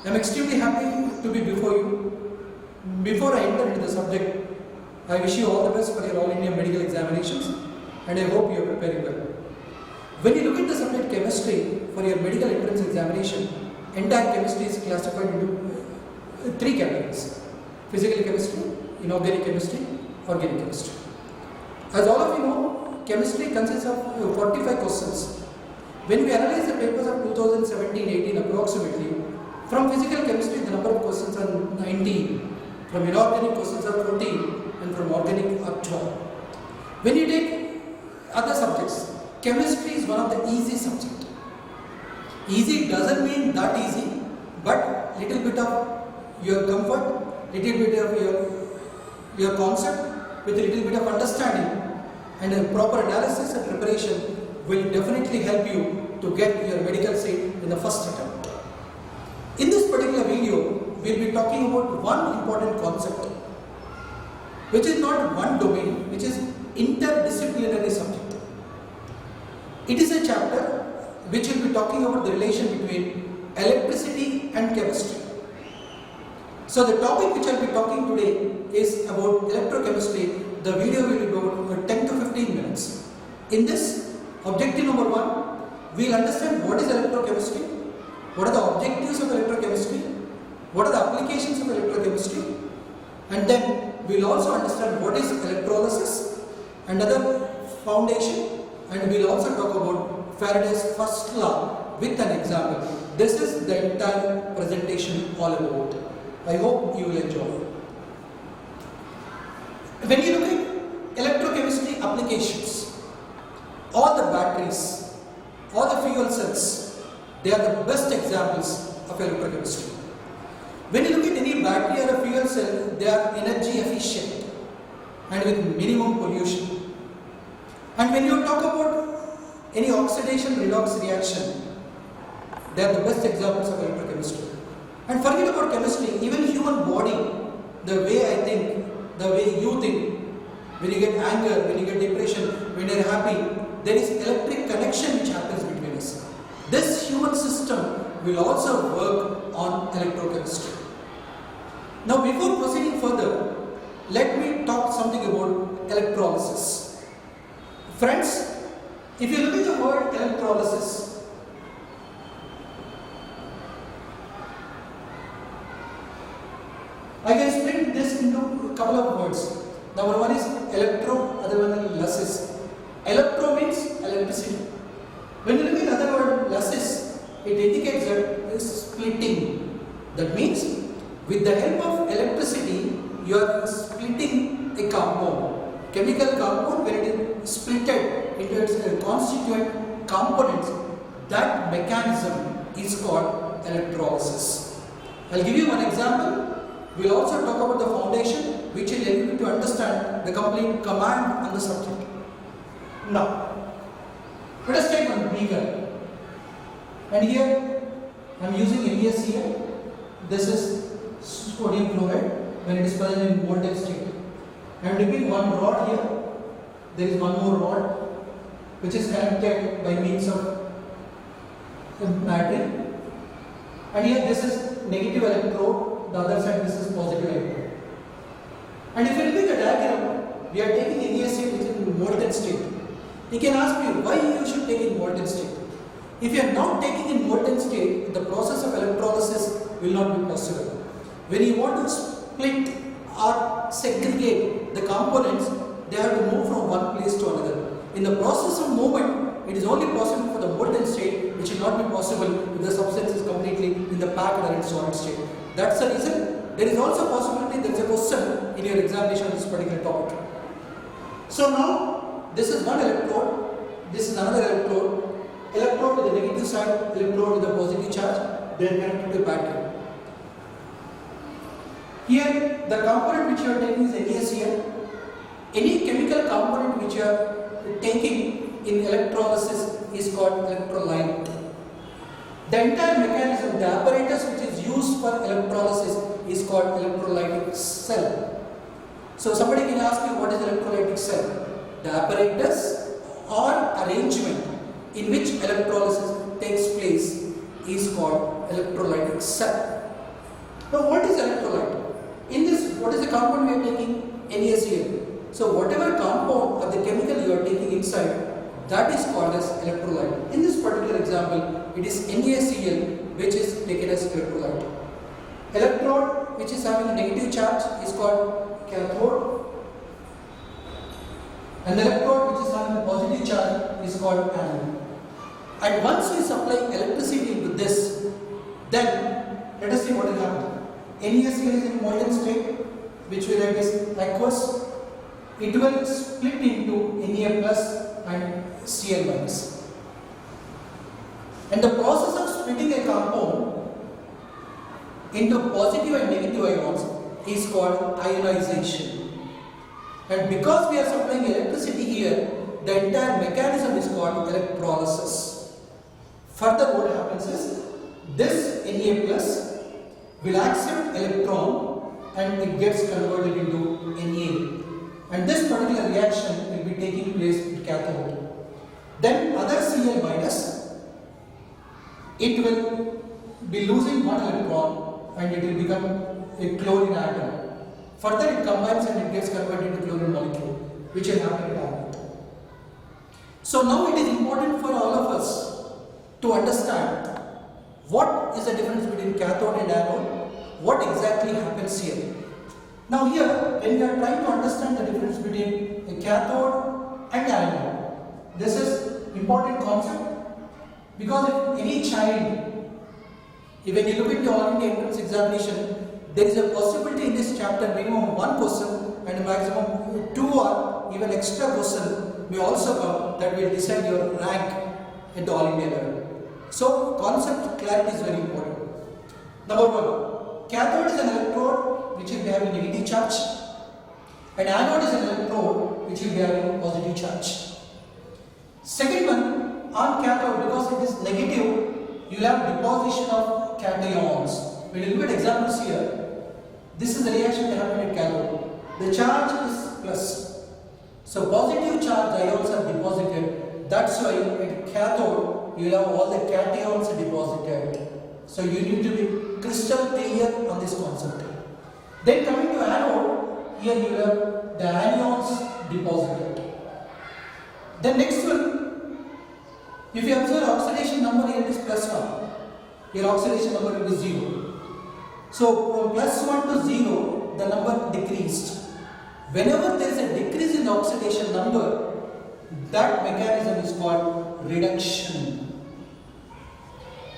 I am extremely happy to be before you. Before I enter into the subject, I wish you all the best for your All India medical examinations and I hope you are preparing well. When you look at the subject chemistry for your medical entrance examination, entire chemistry is classified into three categories: physical chemistry, inorganic chemistry, organic chemistry. As all of you know, chemistry consists of 45 questions. When we analyze the papers of 2017-18 approximately, from physical chemistry the number of questions are 19, from inorganic questions are 14, and from organic are 12. When you take other subjects, chemistry is one of the easy subjects. Easy doesn't mean that easy, but little bit of your comfort, little bit of your concept with a little bit of understanding and a proper analysis and preparation will definitely help you to get your medical seat in the first attempt. In this particular video, we will be talking about one important concept, which is not one domain, which is interdisciplinary subject. It is a chapter which will be talking about the relation between electricity and chemistry. So the topic which I will be talking today is about electrochemistry. The video will be about 10 to 15 minutes. In this, objective number 1, we will understand what is electrochemistry, what are the objectives of electrochemistry, what are the applications of electrochemistry, and then we will also understand what is electrolysis and other foundation, and we will also talk about Faraday's first law with an example. This is the entire presentation all about. I hope you will enjoy. When you look at electrochemistry applications, all the batteries, all the fuel cells, they are the best examples of electrochemistry. When you look at any battery or a fuel cell, they are energy efficient and with minimum pollution. And when you talk about any oxidation redox reaction, they are the best examples of electrochemistry. And forget about chemistry, even human body, the way I think, the way you think, when you get anger, when you get depression, when you are happy, there is electric connection which happens between us. This human system will also work on electrochemistry. Now before proceeding further, let me talk something about electrolysis. Friends, if you look at the word electrolysis, I can split this into a couple of words. Number one is electro, other one is lysis. Electro means electricity. When you look at the other word lysis, it indicates that it is splitting. That means with the help of electricity, you are splitting a compound. Chemical compound, when it is splitted into its constituent components, that mechanism is called electrolysis. I will give you one example. We will also talk about the foundation which will help you to understand the complete command on the subject. Now, let us take one beaker. And here I am using NaCl. This is sodium chloride when it is present in molten state. I am dipping one rod here. There is one more rod which is connected by means of a battery. And here this is negative electrode. The other side this is positive electrode. And if you look at the diagram, we are taking NaCl which is in molten state. You can ask me why you should take in molten state. If you are not taking in molten state, the process of electrolysis will not be possible. When you want to split or segregate the components, they have to move from one place to another. In the process of movement, it is only possible for the molten state, which will not be possible if the substance is completely in the packed or in solid state. That's the reason. There is also a possibility there is a question in your examination on this particular topic. So now, this is one electrode, this is another electrode. Electrode with the negative side, electrode with the positive charge, they are connected to battery. Here, the component which you are taking is NaCl. Any chemical component which you are taking in electrolysis is called electrolyte. The entire mechanism, the apparatus which is used for electrolysis is called electrolytic cell. So somebody can ask you what is electrolytic cell? The apparatus or arrangement in which electrolysis takes place is called electrolytic cell. Now what is electrolyte? In this, what is the compound we are taking? NaCl. So whatever compound or the chemical you are taking inside, that is called as electrolyte. In this particular example, it is NaCl which is taken as electrolyte. Electrode which is having a negative charge is called cathode. An electrode which is having a positive charge is called anode. And once we supply electricity into this, then let us see what will happen. NaCl is in molten state, which we write as aqueous. It will split into Na plus and Cl minus. And the process of splitting a compound into positive and negative ions is called ionization. And because we are supplying electricity here, the entire mechanism is called electrolysis. Further, what happens is this Na plus will accept electron and it gets converted into Na. And this particular reaction will be taking place at cathode. Then other Cl minus, it will be losing one electron and it will become a chlorine atom. Further it combines and it gets converted into chlorine molecule, which will happen at anode. So now it is important for all of us to understand what is the difference between cathode and anode, what exactly happens here. Now here, when we are trying to understand the difference between a cathode and anode, this is important concept, because if any child, when you look into all India entrance examination, there is a possibility in this chapter minimum one question and maximum two or even extra question may also come that will decide your rank at the all India level. So concept clarity is very important. Number one, cathode is an electrode which will be having negative charge, and anode is an electrode which will be having positive charge. Second one, on cathode, because it is negative, you will have deposition of cations. When you look at examples here, this is the reaction that happened at cathode. The charge is plus. So positive charge ions are deposited. That's why at cathode you will have all the cations deposited. So you need to be crystal clear on this concept. Then coming to anode, here you will have the anions deposited. Then next one, if you observe oxidation number here is plus 1, your oxidation number will be 0. So from plus 1 to 0, the number decreased. Whenever there is a decrease in the oxidation number, that mechanism is called reduction.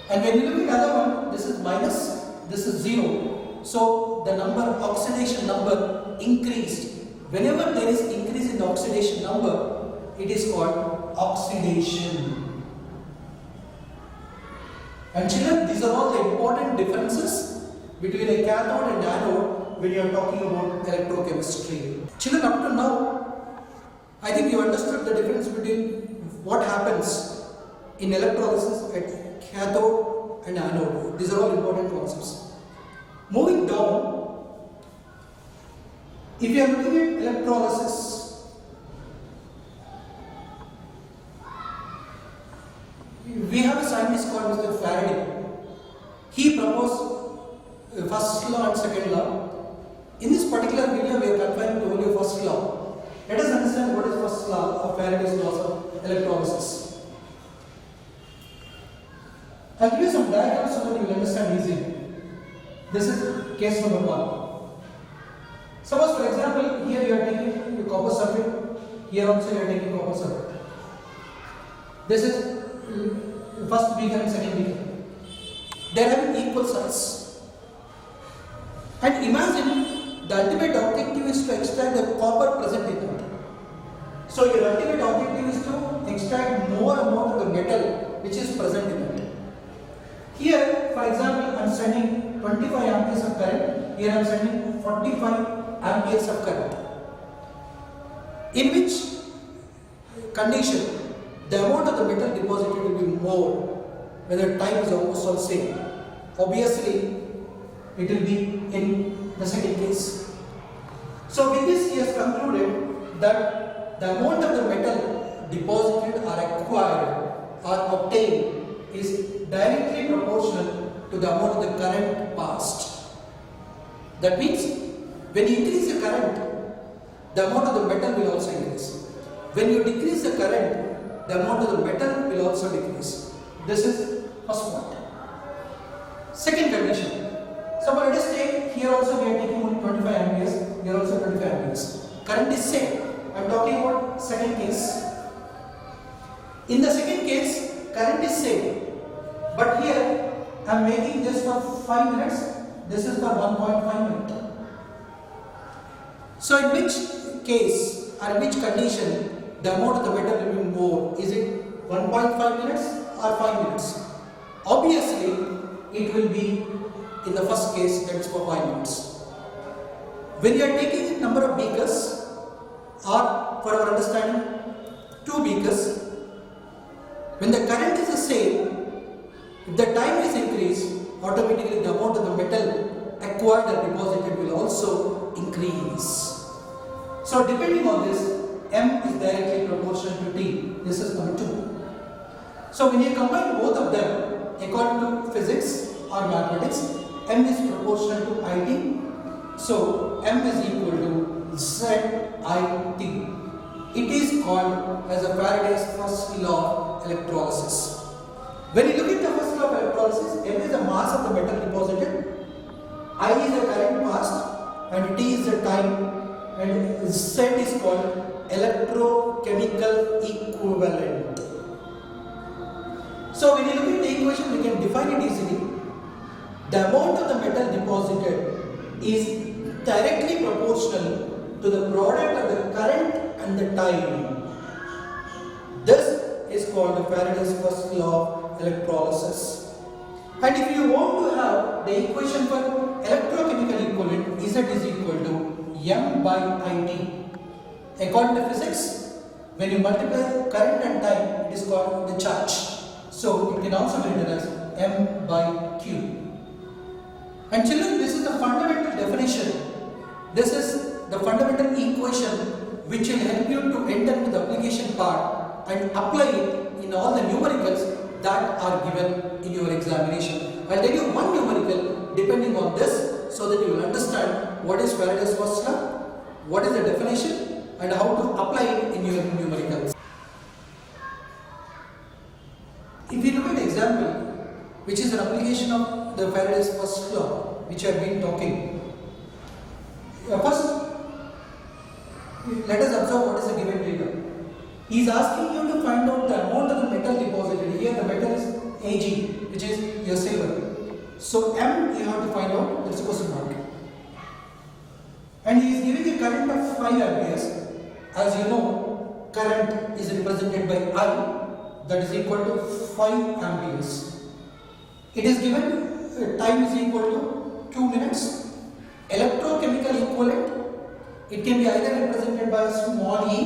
And when you look at the other one, this is minus, this is 0. So the number, oxidation number increased. Whenever there is increase in the oxidation number, it is called oxidation. And children, these are all the important differences between a cathode and anode when you are talking about electrochemistry. Children, up to now, I think you understood the difference between what happens in electrolysis at cathode and anode. These are all important concepts. Moving down, if you are looking at electrolysis, we have a scientist called Mr. Faraday. He proposed first law and second law. In this particular video, we are confined to only first law. Let us understand what is first law of Faraday's laws of electrolysis. I'll give you some diagrams so that you will understand easily. This is case number 1. Suppose, for example, here you are taking copper sulfate, here also you are taking copper sulfate. This is first beaker and second beaker. They are having equal size. And imagine the ultimate objective is to extract the copper present in it. So your ultimate objective is to extract more amount of the metal which is present in it. Here, for example, I am sending 25 amperes of current. Here I am sending 45 amperes of current. In which condition the amount of the metal deposited will be more, whether time is almost all same. Obviously, it will be in the second case. So with this, he has concluded that the amount of the metal deposited or acquired or obtained is directly proportional to the amount of the current passed. That means when you increase the current, the amount of the metal will also increase. When you decrease the current, the amount of the metal will also decrease. This is first point. Second condition. So let us take here also we are taking only 25 amperes, here also 25 amperes. Current is same. I am talking about second case. In the second case, current is same. But here I am making this for 5 minutes, this is for 1.5 minutes. So in which case or in which condition the amount of the metal will be more? Is it 1.5 minutes or 5 minutes? Obviously, it will be in the first case, that is for 5 minutes. When you are taking a number of beakers, or for our understanding, 2 beakers, when the current is the same, if the time is increased, automatically the amount of the metal acquired or deposited will also increase. So depending on this, M is directly proportional to T. This is number 2. So when you combine both of them, according to physics or mathematics, M is proportional to IT. So M is equal to ZIT. It is called as a Faraday's first law of electrolysis. When you look at the first law of electrolysis, M is the mass of the metal deposited, I is the current passed, and T is the time, and Z is called electrochemical equivalent. So when you look at the equation, we can define it easily. The amount of the metal deposited is directly proportional to the product of the current and the time. This is called the Faraday's first law of electrolysis. And if you want to have the equation for electrochemical equivalent, Z is equal to M by IT. According to physics, when you multiply current and time, it is called the charge. So it can also be written as M by Q. And children, this is the fundamental definition. This is the fundamental equation which will help you to enter into the application part and apply it in all the numericals that are given in your examination. I will tell you one numerical depending on this so that you will understand what is Faraday's first law, what is the definition, and how to apply it in your numericals. If we look at the example, which is an application of the Faraday's first law, which I have been talking. First, let us observe what is the given data. He is asking you to find out the amount of the metal deposited. Here the metal is Ag, which is your silver. So M you have to find out, that is question mark. And he is giving a current of 5 amperes. As you know, current is represented by I, that is equal to 5 amperes. It is given time is equal to 2 minutes. Electrochemical equivalent, it can be either represented by a small e,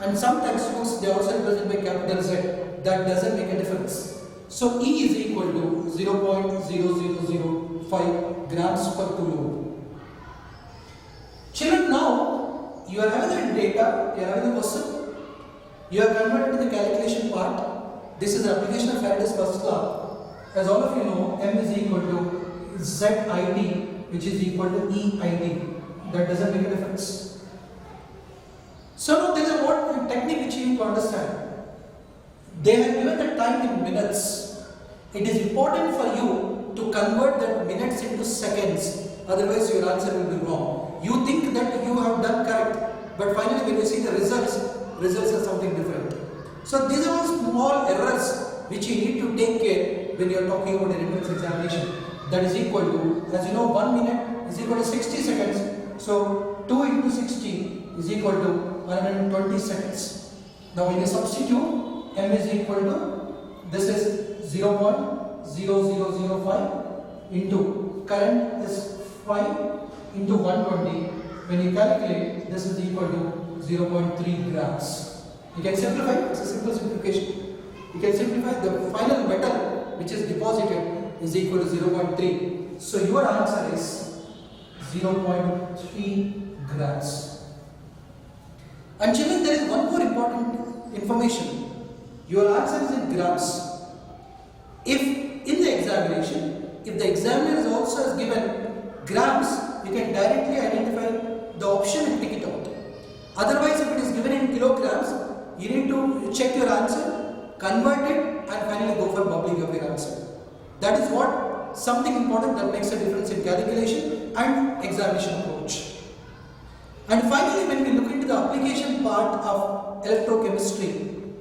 and some textbooks they also represent by capital Z. That doesn't make a difference. So E is equal to 0.0005 grams per coulomb. Children, now you are having the data, you are having the question, you are converted to the calculation part. This is the application of Faraday's first law. As all of you know, M is equal to ZIT, which is equal to EIT. That doesn't make a difference. So now there is a one technique which you need to understand. They have given the time in minutes. It is important for you to convert that minutes into seconds. Otherwise your answer will be wrong. You think that you have done correct, but finally when you see the results are something different. So these are all small errors which you need to take care when you are talking about an entrance examination. That is equal to, as you know, 1 minute is equal to 60 seconds. So 2 into 60 is equal to 120 seconds. Now when you substitute, M is equal to, this is 0.0005 into current is 5 into 120. When you calculate, this is equal to 0.3 grams. You can simplify, it's a simple simplification. You can simplify the final metal which is deposited is equal to 0.3. So your answer is 0.3 grams. And children, there is one more important information. Your answer is in grams. If in the examination, if the examiner also has given grams you can directly identify the option and pick it out. Otherwise, if it is given in kilograms, you need to check your answer, convert it, and finally go for bubbling up your answer. That is what something important that makes a difference in calculation and examination approach. And finally, when we look into the application part of electrochemistry,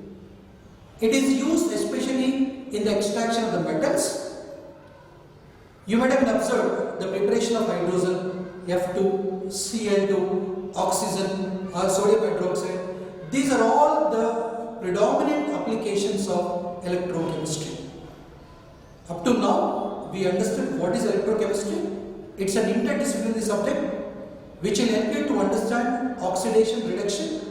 it is used especially in the extraction of the metals. You might have observed the preparation of hydrogen, F2, Cl2, oxygen or sodium hydroxide. These are all the predominant applications of electrochemistry. Up to now, we understood what is electrochemistry. It's an interdisciplinary subject which will help you to understand oxidation reduction,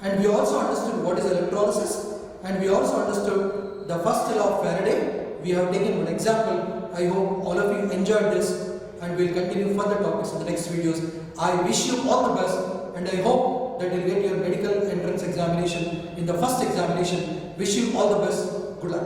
and we also understood what is electrolysis, and we also understood the first law of Faraday. We have taken one example. I hope all of you enjoyed this, and we will continue further topics in the next videos. I wish you all the best, and I hope that you will get your medical entrance examination in the first examination. Wish you all the best. Good luck.